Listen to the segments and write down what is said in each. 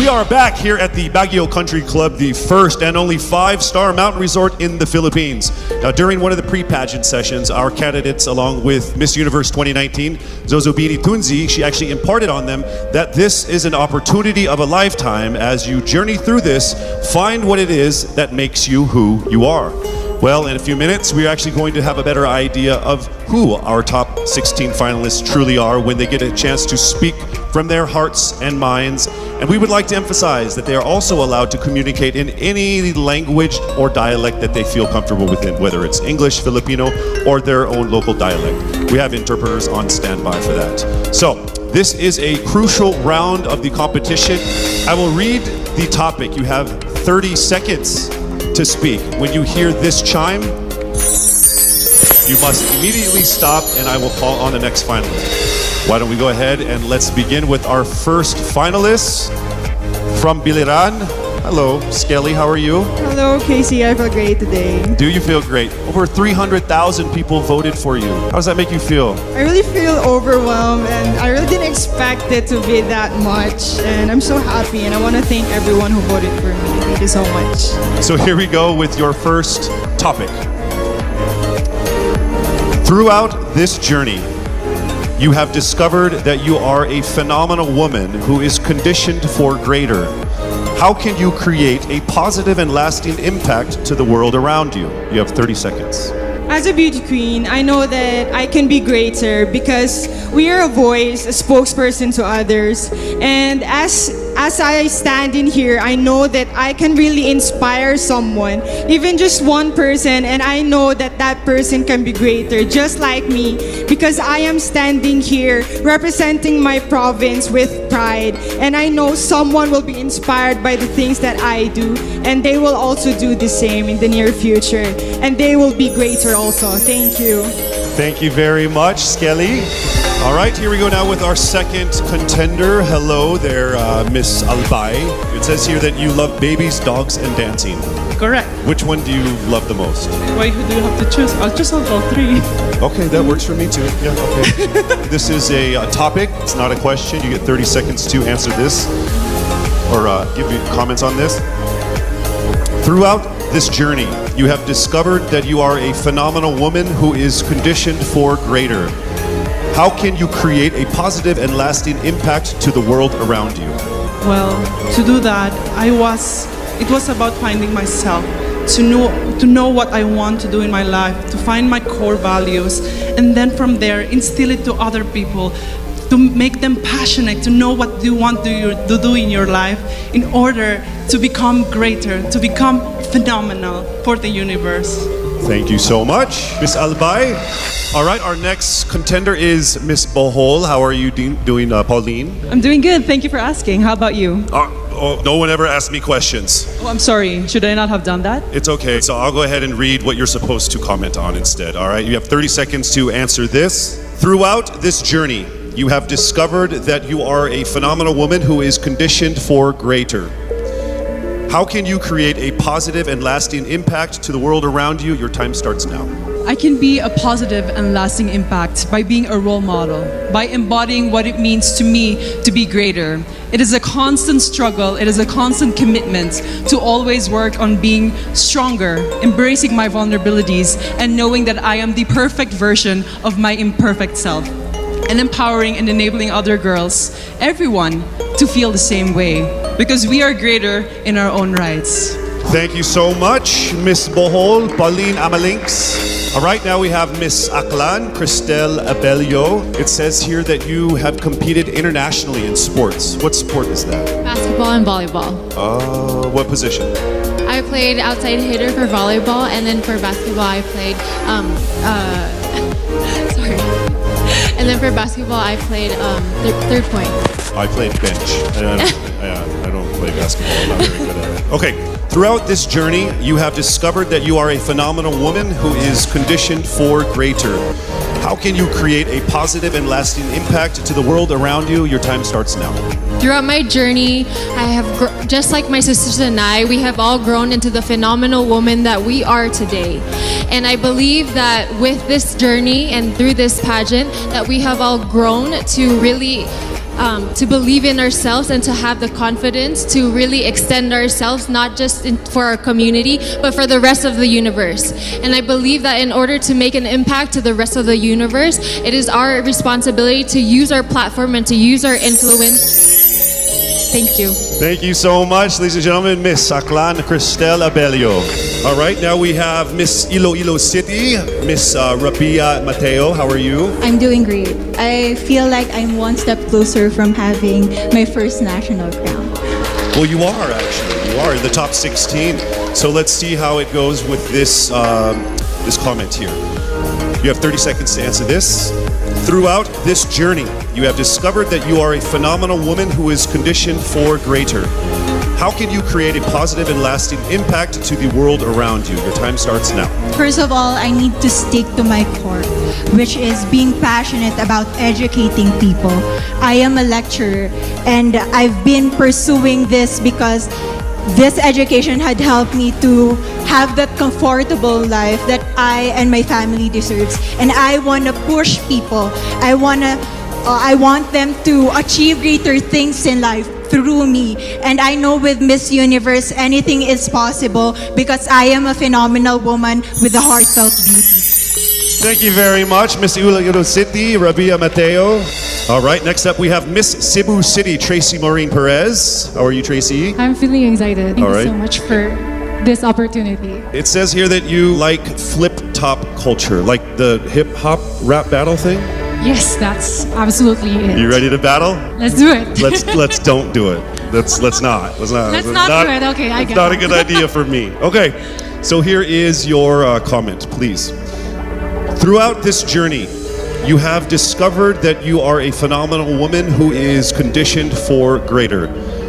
are back here at the Baguio Country Club, the first and only 5-star mountain resort in the Philippines. Now, during one of the pre-pageant sessions, our candidates, along with Miss Universe 2019, Zozobini Tunzi, she actually imparted on them that this is an opportunity of a lifetime. As you journey through this, find what it is that makes you who you are. Well, in a few minutes, we're actually going to have a better idea of who our top 16 finalists truly are when they get a chance to speak from their hearts and minds. And we would like to emphasize that they are also allowed to communicate in any language or dialect that they feel comfortable within, whether it's English, Filipino, or their own local dialect. We have interpreters on standby for that. So, this is a crucial round of the competition. I will read the topic. You have 30 seconds to speak. When you hear this chime, you must immediately stop and I will call on the next finalist. Why don't we go ahead and let's begin with our first finalist from Biliran. Hello, Skelly, how are you? Hello, Casey. I feel great today. Do you feel great? Over 300,000 people voted for you. How does that make you feel? I really feel overwhelmed and I really didn't expect it to be that much. And I'm so happy and I want to thank everyone who voted for me. Thank you so much. So here we go with your first topic. Throughout this journey, you have discovered that you are a phenomenal woman who is conditioned for greater. How can you create a positive and lasting impact to the world around you? You have 30 seconds. As a beauty queen, I know that I can be greater because we are a voice, a spokesperson to others. And as I stand in here, I know that I can really inspire someone, even just one person, and I know that that person can be greater, just like me, because I am standing here representing my province with pride. And I know someone will be inspired by the things that I do, and they will also do the same in the near future, and they will be greater also. Thank you. Thank you very much, Skelly. All right, here we go now with our second contender. Hello there, Miss Albay. It says here that you love babies, dogs, and dancing. Correct. Which one do you love the most? Why do you have to choose? I'll choose all three. Okay, that works for me too. Yeah, okay. This is a topic. It's not a question. You get 30 seconds to answer this or give you comments on this. Throughout this journey, you have discovered that you are a phenomenal woman who is conditioned for greater. How can you create a positive and lasting impact to the world around you? Well, to do that, it was about finding myself, to know what I want to do in my life, to find my core values, and then from there, instill it to other people, to make them passionate, to know what you want to do in your life in order to become greater, to become phenomenal for the universe. Thank you so much, Miss Albay. All right, our next contender is Miss Bohol. How are you doing, Pauline? I'm doing good. Thank you for asking. How about you? No one ever asked me questions. Oh, I'm sorry. Should I not have done that? It's okay. So I'll go ahead and read what you're supposed to comment on instead. All right, you have 30 seconds to answer this. Throughout this journey, you have discovered that you are a phenomenal woman who is conditioned for greater. How can you create a positive and lasting impact to the world around you? Your time starts now. I can be a positive and lasting impact by being a role model, by embodying what it means to me to be greater. It is a constant struggle, it is a constant commitment to always work on being stronger, embracing my vulnerabilities, and knowing that I am the perfect version of my imperfect self, and empowering and enabling other girls, everyone, to feel the same way, because we are greater in our own rights. Thank you so much, Miss Bohol, Pauline Amalinks. All right, now we have Miss Aklan, Cristel Abelio. It says here that you have competed internationally in sports. What sport is that? Basketball and volleyball. What position? I played outside hitter for volleyball, and then for basketball I played, sorry. And then for basketball I played third point. I played bench. I don't play basketball. I'm not very good at it. Okay. Throughout this journey, you have discovered that you are a phenomenal woman who is conditioned for greater. How can you create a positive and lasting impact to the world around you? Your time starts now. Throughout my journey, I have, just like my sisters and I, we have all grown into the phenomenal woman that we are today. And I believe that with this journey and through this pageant, that we have all grown to really to believe in ourselves and to have the confidence to really extend ourselves, not just for our community, but for the rest of the universe. And I believe that in order to make an impact to the rest of the universe, it is our responsibility to use our platform and to use our influence. Thank you. Thank you so much, ladies and gentlemen, Miss Aklan Cristel Abelio. All right, now we have Miss Iloilo City, Miss Rabia Mateo. How are you? I'm doing great. I feel like I'm one step closer from having my first national crown. Well, you are actually. You are in the top 16. So let's see how it goes with this this comment here. You have 30 seconds to answer this. Throughout this journey, you have discovered that you are a phenomenal woman who is conditioned for greater. How can you create a positive and lasting impact to the world around you? Your time starts now. First of all, I need to stick to my core, which is being passionate about educating people. I am a lecturer and I've been pursuing this because this education had helped me to have that comfortable life that I and my family deserves. And I want to push people. I want them to achieve greater things in life through me. And I know with Miss Universe, anything is possible because I am a phenomenal woman with a heartfelt beauty. Thank you very much, Miss Iloilo City, Rabia Mateo. All right, next up we have Miss Cebu City, Tracy Maureen Perez. How are you, Tracy? I'm feeling excited. Thank All right. you so much for this opportunity. It says here that you like flip-top culture, like the hip-hop rap battle thing. Yes, that's absolutely it. You ready to battle? Let's do it. Let's don't do it. Let's not. Let's not do it. Okay, I it's get not a it. good idea for me. Okay, so here is your comment, please. Throughout this journey, you have discovered that you are a phenomenal woman who is conditioned for greater.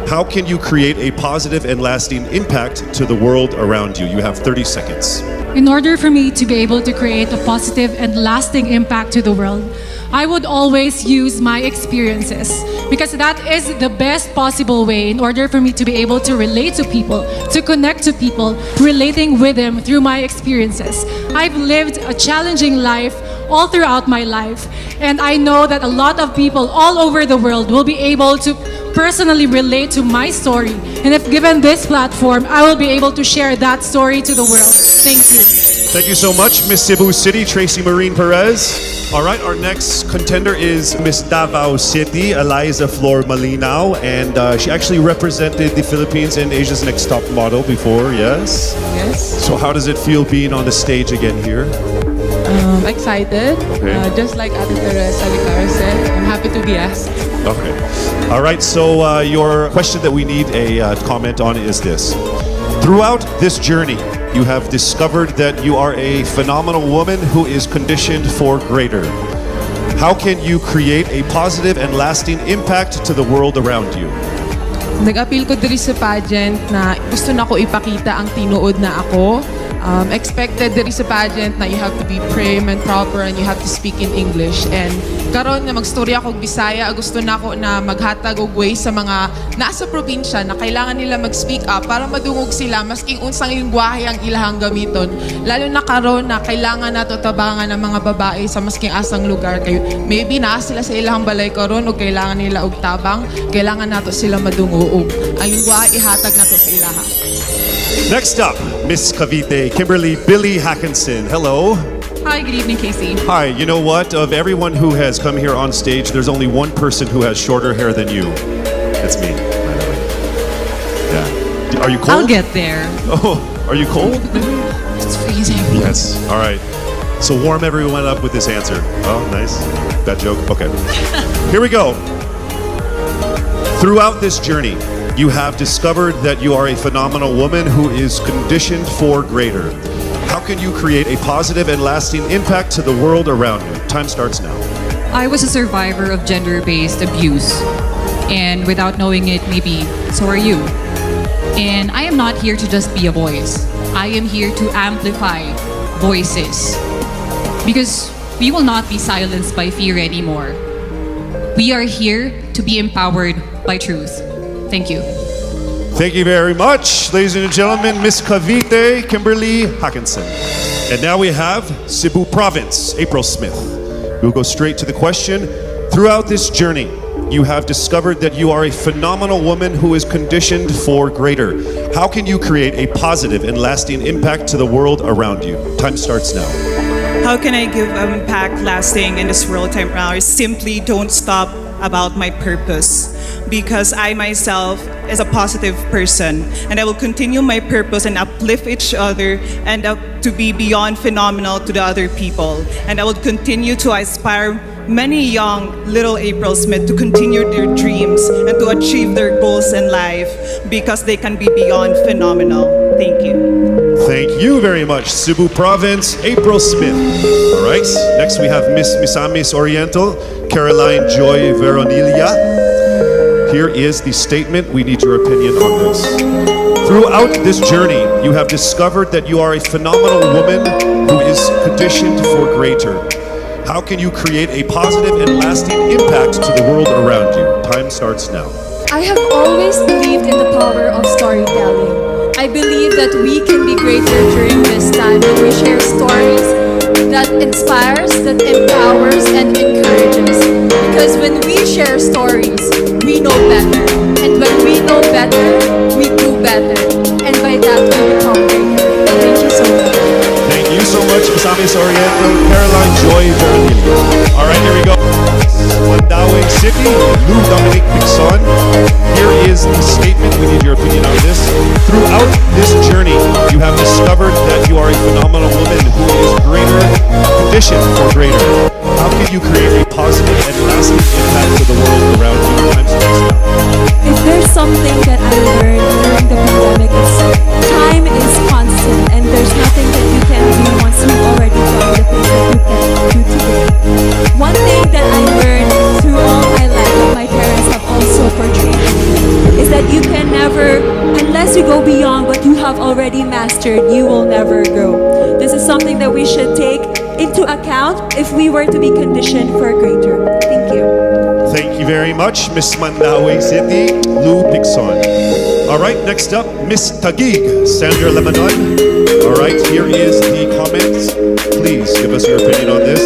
How can you create a positive and lasting impact to the world around you? You have 30 seconds. In order for me to be able to create a positive and lasting impact to the world, I would always use my experiences because that is the best possible way in order for me to be able to relate to people, to connect to people, relating with them through my experiences. I've lived a challenging life all throughout my life, and I know that a lot of people all over the world will be able to personally relate to my story. And if given this platform, I will be able to share that story to the world. Thank you. Thank you so much, Miss Cebu City, Tracy Maureen Perez. All right, our next contender is Miss Davao City, Eliza Flor Malinaw, and she actually represented the Philippines in Asia's Next Top Model before, yes? Yes. So how does it feel being on the stage again here? Excited. Okay. Just like Ate Teresa Alicara said, I'm happy to be asked. Okay. All right, so your question that we need a comment on is this. Throughout this journey, you have discovered that you are a phenomenal woman who is conditioned for greater. How can you create a positive and lasting impact to the world around you? Nag-appeal ko diri sa pageant na gusto na ko ipakita ang tinuod na ako. Expected diri sa pageant na you have to be prim and proper and you have to speak in English. And karon nga magstorya ako og Bisaya, gusto na ako na maghatag og way sa mga nasa probinsya na kailangan nila mag-speak up para madungog sila masking unsang lingwahe ang ilahang gamiton. Lalo na karon na kailangan nato tabangan ang mga babae sa masking asang lugar kayo. Maybe naa sila sa ilahang balay karon o kailangan nila og tabang, kailangan nato sila madungog. Ang lingwahe ihatag nato sa ilaha. Next up, Miss Cavite, Kimberly Billy Hackinson. Hello. Hi, good evening, Casey. Hi, you know what? Of everyone who has come here on stage, there's only one person who has shorter hair than you. It's me, by the way. Yeah. Are you cold? I'll get there. Oh, are you cold? It's freezing. Yes. All right. So warm everyone up with this answer. Oh, nice. That joke? Okay. Here we go. Throughout this journey, you have discovered that you are a phenomenal woman who is conditioned for greater. How can you create a positive and lasting impact to the world around you? Time starts now. I was a survivor of gender-based abuse. And without knowing it, maybe so are you. And I am not here to just be a voice. I am here to amplify voices. Because we will not be silenced by fear anymore. We are here to be empowered by truth. Thank you. Thank you very much, ladies and gentlemen, Miss Cavite, Kimberly Hackinson. And now we have Cebu Province, April Smith. We'll go straight to the question. Throughout this journey, you have discovered that you are a phenomenal woman who is conditioned for greater. How can you create a positive and lasting impact to the world around you? Time starts now. How can I give impact lasting in this world time now? I simply don't stop about my purpose, because I myself is a positive person, and I will continue my purpose and uplift each other and to be beyond phenomenal to the other people. And I will continue to inspire many young little April Smith to continue their dreams and to achieve their goals in life, because they can be beyond phenomenal. Thank you. Thank you very much, Cebu Province, April Smith. All right, next we have Miss Misamis Oriental, Caroline Joy Veronilia. Here is the statement. We need your opinion on this. Throughout this journey, you have discovered that you are a phenomenal woman who is conditioned for greater. How can you create a positive and lasting impact to the world around you? Time starts now. I have always believed in the power of storytelling. I believe that we can be greater during this time when we share stories that inspires, that empowers, and encourages. Because when we share stories, we know better. And when we know better, we do better. And by that, we become greater. Thank you so much. Thank you so much, Misamis Oriental, Caroline Joy Veronilia. All right, here we go. Mandaue City, Lou Dominic Pixon. Here is the statement. We need your opinion on this. Throughout this journey, you have discovered that you are a phenomenal woman who is greater, conditioned for greater. How can you create a positive and lasting impact to the world around you? Time starts now. If there's something that I learned during the pandemic, it's time is constant and there's nothing that you can do once you've already done the things that you can do today. One thing that I learned through all my life that my parents have also portrayed to me is that you can never, unless you go beyond what you have already mastered, you will never grow. This is something that we should take into account if we were to be conditioned for greater. Thank you. Thank you very much, Miss Mandaue City, Lou Pixon. All right, next up, Miss Taguig, Sandra Lebanon. All right, here is the comments. Please give us your opinion on this.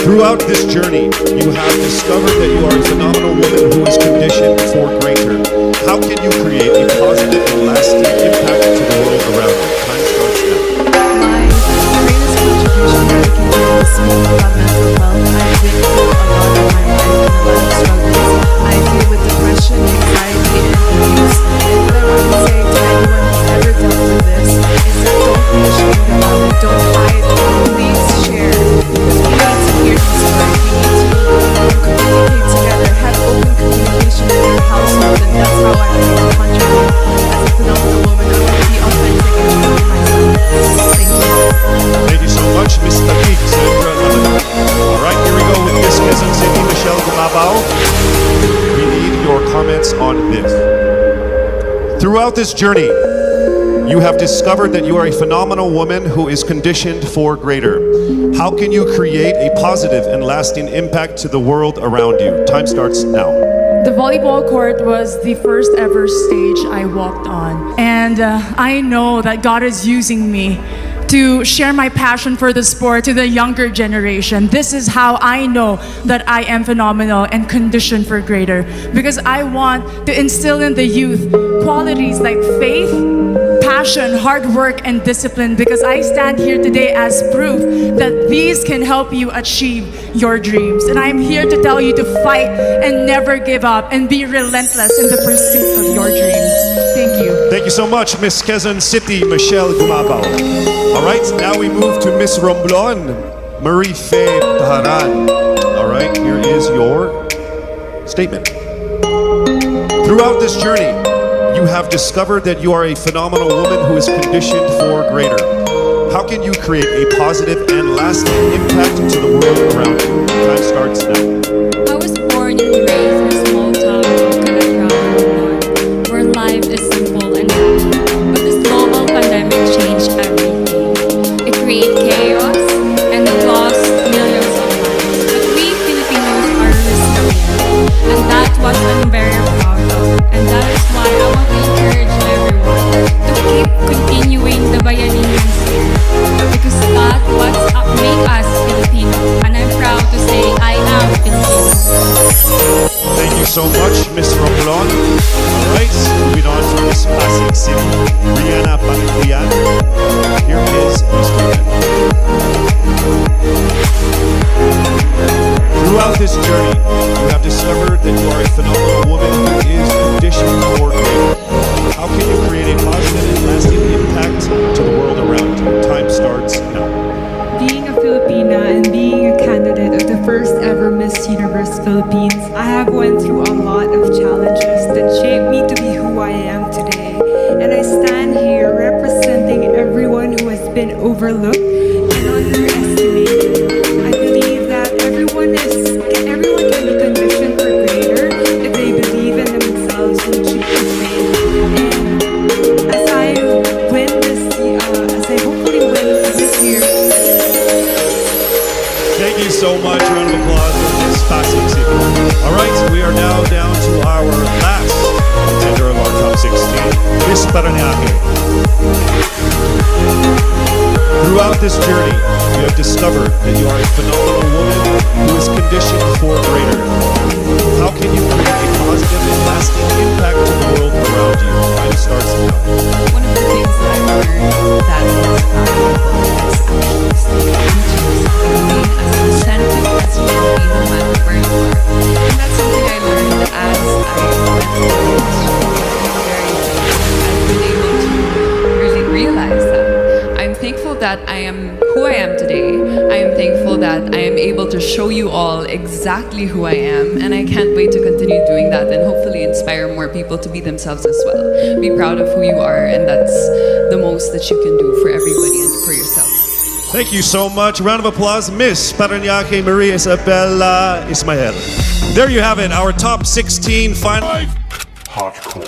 Throughout this journey, you have discovered that you are a phenomenal woman who is conditioned for greater. How can you create a positive and lasting impact to the world around you? Time starts now. My greatest contribution that I can do is speak about mental health. I've been through a lot in my life and a lot of struggles. I deal with depression, anxiety, and abuse. And what I want to say to anyone who's ever dealt with this is that don't be ashamed about it. Don't hide. Please share. Because we need to hear these stories. We need to communicate together, have open communication in your household, and that's how I want to contribute. As a phenomenal woman, I want to be authentic and true to myself. Thank you. Thank you so much, Miss Taguig, Sandra Lebanon. All right, here we go with Miss Quezon City, Michelle Gumabao. We need your comments on this. Throughout this journey, you have discovered that you are a phenomenal woman who is conditioned for greater. How can you create a positive and lasting impact to the world around you? Time starts now. The volleyball court was the first ever stage I walked on. And I know that God is using me to share my passion for the sport to the younger generation. This is how I know that I am phenomenal and conditioned for greater. Because I want to instill in the youth qualities like faith, passion, hard work, and discipline, because I stand here today as proof that these can help you achieve your dreams. And I'm here to tell you to fight and never give up and be relentless in the pursuit of your dreams. Thank you. Thank you so much, Miss Quezon City, Michelle Gumabao. All right, now we move to Miss Romblon, Marie Faye Taharan. All right, here is your statement. Throughout this journey, you have discovered that you are a phenomenal woman who is conditioned for greater. How can you create a positive and lasting impact to the world around you? Time starts now. I was born and raised in a small town of Calatrava, where life is simple and happy. But this global pandemic changed everything. It created chaos and it lost millions of lives. But we Filipinos are resilient, and that's what I'm very proud of. And that is why I want to encourage everyone to keep continuing the Bayanihan spirit, because that's what makes us Filipino. And I'm Miss Romulon. Alright, moving on to Miss Pasig City, Rihanna Pangilian. Here is Miss Jordan. Throughout this journey, you have discovered that you are a phenomenal woman who is conditioned for greater. How can you create a positive and lasting impact to the world around you? Time starts now. Being a Filipina and being a candidate of the first ever Miss Universe Philippines, I have went through a lot of challenges that shaped me to be who I am today. And I stand here representing everyone who has been overlooked and underestimated. I believe that everyone can be conditioned for greater if they believe in themselves and choose to fail. And as I hopefully win this year. Thank you so much. Round of applause for Miss Pasig City. All right, we are now down to our last contender of our top 16, Miss Paranaque. Throughout this journey, you have discovered that you are a phenomenal woman who is conditioned for greater. How can you create a positive and lasting impact to the world around you? Time starts now. One of the things that I learned that is valuable is actually staying true to yourself, being as authentic as you can be no matter where you are. And that's something I learned as I went through this very thing. I've been able to really realize that. I'm thankful that I am who I am today. I am thankful that I am able to show you all exactly who I am, and I can't wait to continue doing that and hopefully inspire more people to be themselves as well. Be proud of who you are, and that's the most that you can do for everybody and for yourself. Thank you so much. Round of applause, Miss Paranaque Maria Isabella Ismael. There you have it, our top 16 final. Hardcore.